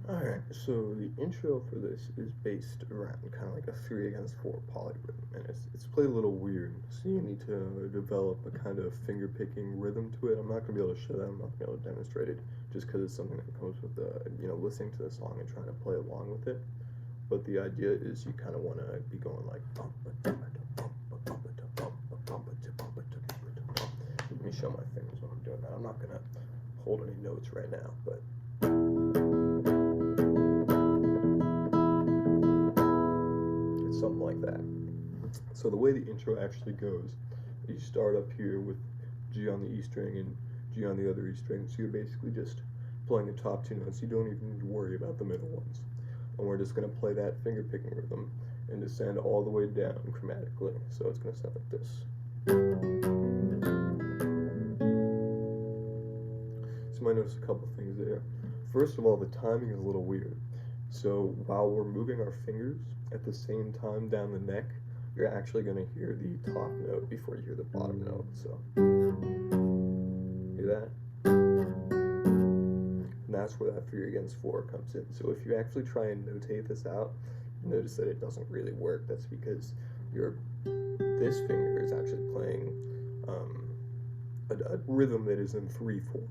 Alright, so the intro for this is based around kind of like a 3 against 4 polyrhythm, and it's played a little weird, so you need to develop a kind of finger picking rhythm to it. I'm not going to be able to show that, I'm not going to be able to demonstrate it, just because it's something that comes with, listening to the song and trying to play along with it. But the idea is you kind of want to be going like, let me show my fingers when I'm doing that. I'm not going to hold any notes right now, but something like that. So the way the intro actually goes, you start up here with G on the E string and G on the other E string, so you're basically just playing the top two notes. You don't even need to worry about the middle ones. And we're just going to play that finger picking rhythm and descend all the way down chromatically. So it's going to sound like this. So you might notice a couple things there. First of all, the timing is a little weird. So while we're moving our fingers at the same time down the neck, you're actually going to hear the top note before you hear the bottom note. So, hear that? And that's where that 3 against 4 comes in. So if you actually try and notate this out, you notice that it doesn't really work. That's because this finger is actually playing a rhythm that is in 3/4,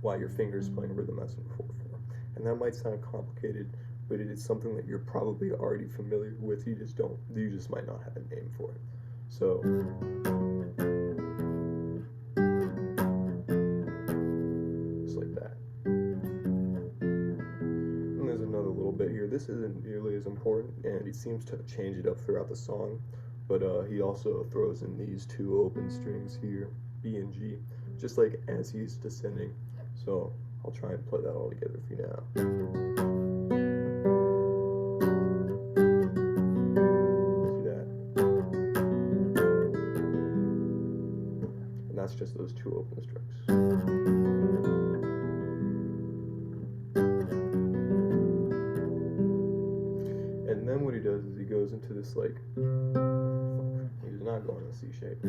while your finger is playing a rhythm that's in 4/4. And that might sound complicated, but it is something that you're probably already familiar with. You just might not have a name for it. So just like that. And there's another little bit here. This isn't nearly as important, and he seems to change it up throughout the song, but he also throws in these two open strings here, B and G, just like as he's descending. So I'll try and play that all together for you now. That's just those two open strings. And then what he does is he goes into this like, he's not going in C shape.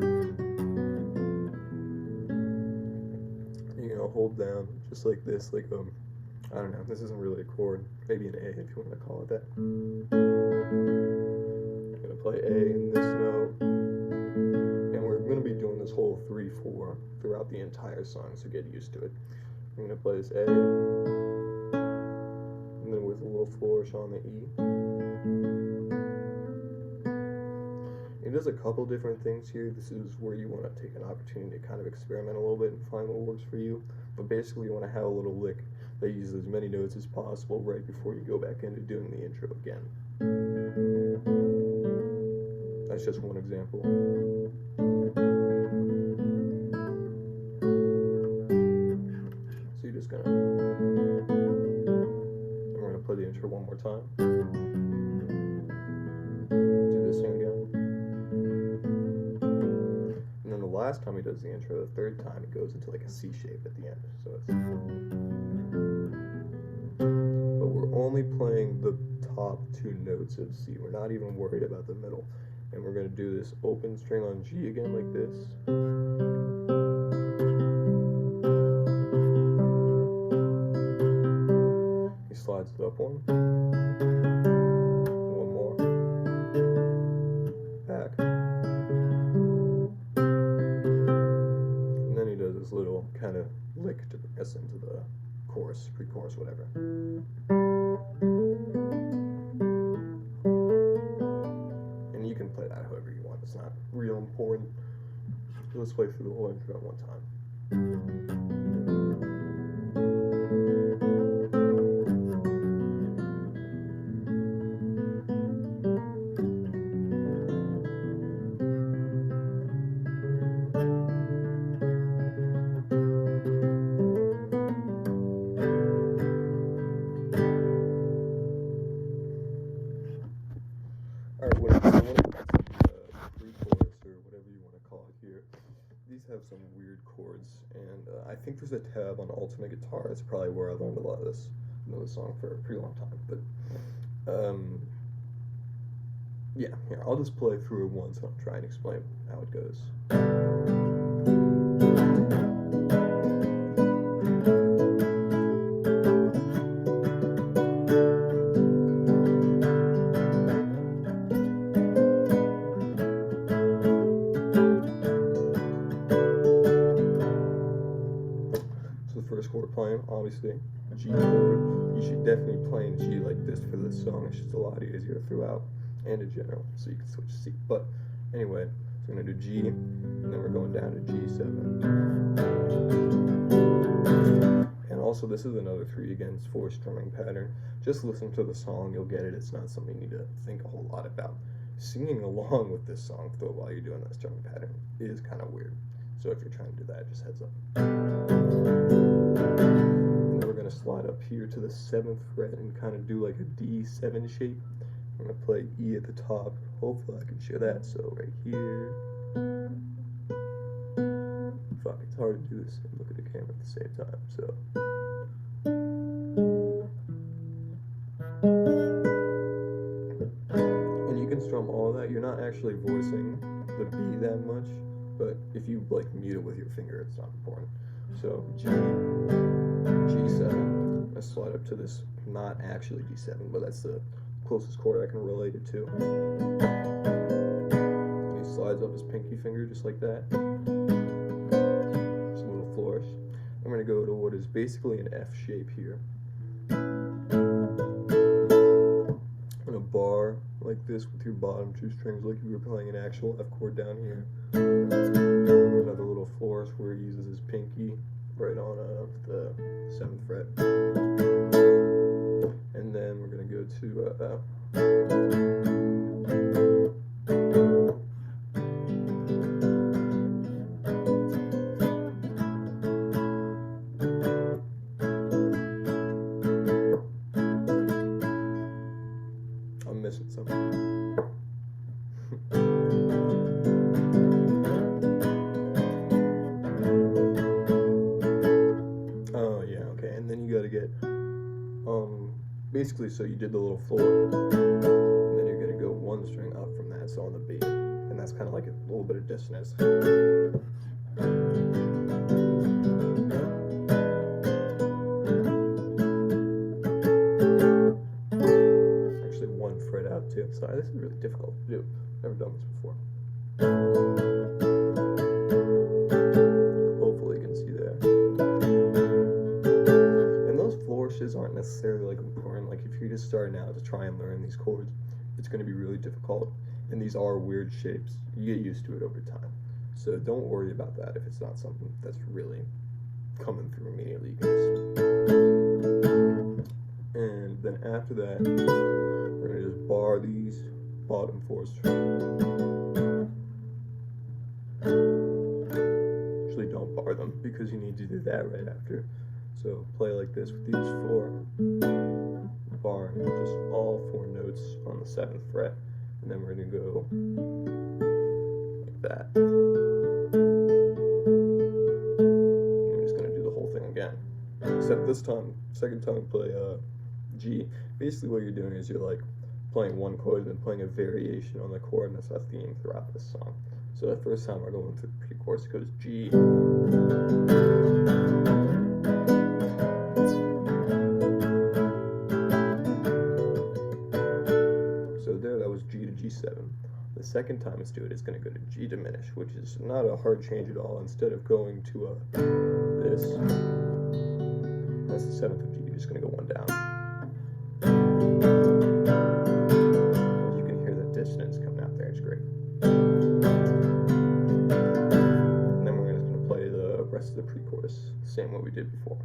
You're gonna hold down just like this, like I don't know, this isn't really a chord, maybe an A if you want to call it that. You're gonna play A in this note. We're going to be doing this whole 3/4 throughout the entire song, so get used to it. I'm going to play this A, and then with a little flourish on the E. It does a couple different things here. This is where you want to take an opportunity to kind of experiment a little bit and find what works for you. But basically you want to have a little lick that uses as many notes as possible right before you go back into doing the intro again. That's just one example. So you're just gonna, and we're gonna play the intro one more time. Do this thing again. And then the last time he does the intro, the third time, it goes into like a C shape at the end. So it's, but we're only playing the top two notes of C. We're not even worried about the middle. And we're going to do this open string on G again like this. He slides it up one. One more. Back. And then he does this little kind of lick to bring us into the chorus, pre-chorus, whatever. Play that however you want. It's not real important. Let's play through the whole intro at one time. Alright, when it comes to pre-chorus or whatever you want to call it here, these have some weird chords, and I think there's a tab on Ultimate Guitar. It's probably where I learned a lot of this. I know this song for a pretty long time, but yeah, here, I'll just play through it once and I'll try and explain how it goes. obviously. G chord. You should definitely play in G like this for this song. It's just a lot easier throughout and in general, so you can switch C. But anyway, so we're gonna do G, and then we're going down to G7. And also, this is another 3 against 4 strumming pattern. Just listen to the song, you'll get it. It's not something you need to think a whole lot about. Singing along with this song, though, while you're doing that strumming pattern is kind of weird. So if you're trying to do that, just heads up. And then we're gonna slide up here to the 7th fret and kind of do like a D7 shape. I'm gonna play E at the top. Hopefully I can show that. So right here. Fuck, it's hard to do this and look at the camera at the same time. So. And you can strum all that. You're not actually voicing the B that much, but if you like mute it with your finger, it's not important. So G, G7. I slide up to this, not actually G7, but that's the closest chord I can relate it to. He slides up his pinky finger just like that. Just a little flourish. I'm going to go to what is basically an F shape here. And a bar like this with your bottom 2 strings, like you were playing an actual F chord down here. Another little flourish where he uses his pinky right on the 7th fret. And then we're going to go to I'm missing something. Oh yeah, okay. And then you got to get basically, so you did the little floor, and then you're going to go 1 string up from that, so on the B, and that's kind of like a little bit of dissonance. Actually 1 fret out too. Sorry, this is really difficult to do. Never done this before. Hopefully you can see that. Flourishes aren't necessarily like important. Like if you're just starting out to try and learn these chords, it's going to be really difficult, and these are weird shapes. You get used to it over time, so don't worry about that if it's not something that's really coming through immediately. And then after that, we're going to just bar these bottom 4 strings. Actually, don't bar them because you need to do that right after. So play like this with these 4, barring just all 4 notes on the 7th fret, and then we're going to go like that. And I'm just going to do the whole thing again, except this time, second time play G. Basically what you're doing is you're like playing 1 chord and then playing a variation on the chord, and that's a theme throughout this song. So the first time we're going through the pre-chorus, it goes G. G to G7. The second time it's do it, it's going to go to G diminished, which is not a hard change at all. Instead of going to this, that's the 7th of G, you're just going to go 1 down. And you can hear the dissonance coming out there, it's great. And then we're just going to play the rest of the pre-chorus, the same way we did before.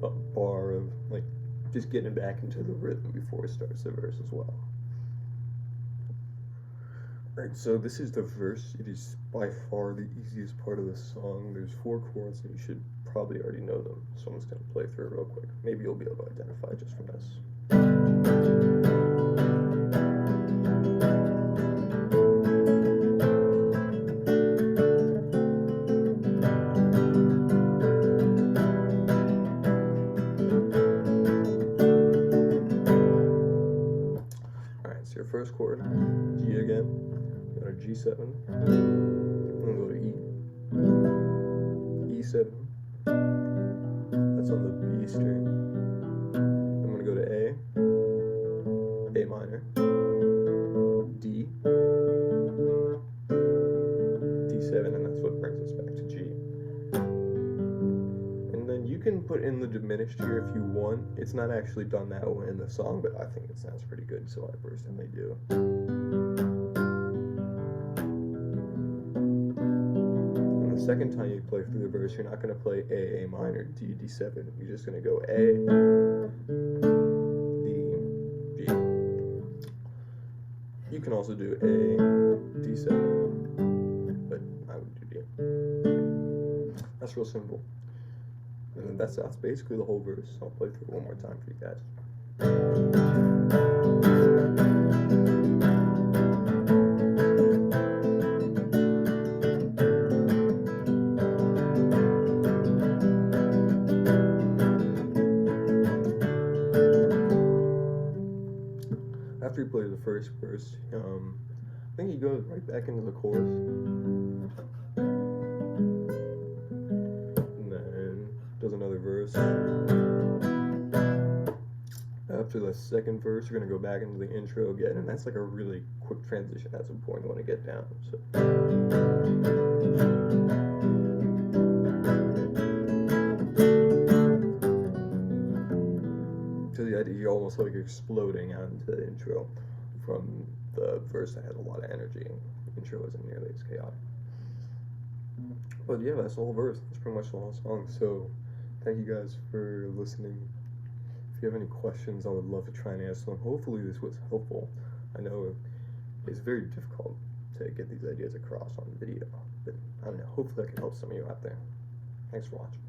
A bar of like just getting back into the rhythm before it starts the verse as well. Alright, so this is the verse. It is by far the easiest part of the song. There's 4 chords and you should probably already know them, so I'm just going to play through it real quick. Maybe you'll be able to identify just from this. First chord, G again, go to G7, D7. That's on the B string. I'm going to go to A minor, D, D7, and that's what brings us back to G. And then you can put in the diminished here if you want. It's not actually done that way in the song, but I think it sounds pretty good, so I personally do. And the second time you play through the verse, you're not going to play A minor, D, D7. You're just going to go A, D, G. You can also do A, D7, but I would do D. That's real simple. And that's basically the whole verse. I'll play through it one more time for you guys. After you play the first verse, I think he goes right back into the chorus. And then does another verse. After the second verse, you're going to go back into the intro again, and that's like a really quick transition. That's important you want to get down. So. To the idea, you're almost like exploding onto the intro from the verse that had a lot of energy, and the intro isn't nearly as chaotic. But yeah, that's the whole verse. That's pretty much the whole song. So thank you guys for listening. If you have any questions, I would love to try and answer them. Hopefully this was helpful. I know it's very difficult to get these ideas across on video, but I don't know, hopefully I can help some of you out there. Thanks for watching.